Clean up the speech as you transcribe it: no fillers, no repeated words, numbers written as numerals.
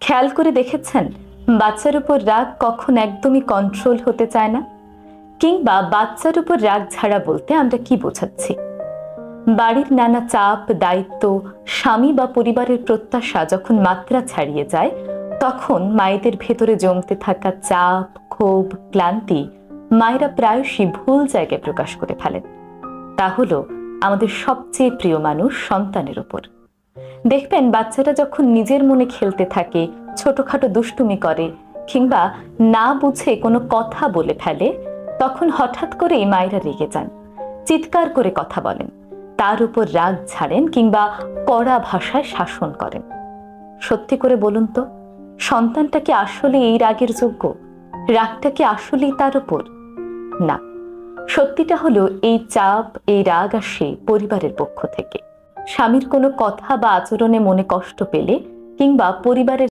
খেয়াল করে দেখেছেন বাচ্চার উপর রাগ কখন একদমই কন্ট্রোল হতে চায় না? কিংবা বাচ্চার উপর রাগ ঝাড়া বলতে আমরা কি বোঝাচ্ছি? বাড়ির নানা চাপ, দায়িত্ব, স্বামী বা পরিবারের প্রত্যাশা যখন মাত্রা ছাড়িয়ে যায়, তখন মায়েদের ভেতরে জমতে থাকা চাপ, ক্ষোভ, ক্লান্তি মায়েরা প্রায়শই ভুল জায়গায় প্রকাশ করে ফেলেন। তা হলো আমাদের সবচেয়ে প্রিয় মানুষ সন্তানের উপর। দেখবেন বাচ্চারা যখন নিজের মনে খেলতে থাকে, ছোটখাটো দুষ্টুমি করে কিংবা না বুঝে কোনো কথা বলে ফেলে, তখন হঠাৎ করেই মায়েরা রেগে যান, চিৎকার করে কথা বলেন, তার উপর রাগ ঝাড়েন কিংবা কড়া ভাষায় শাসন করেন। সত্যি করে বলুন তো, সন্তানটা কি আসলে এই রাগের যোগ্য? রাগটা কি আসলেই তার উপর? না, সত্যিটা হলো এই চাপ, এই রাগ আসে পরিবারের পক্ষ থেকে। স্বামীর কোনো কথা বা আচরণে মনে কষ্ট পেলে কিংবা পরিবারের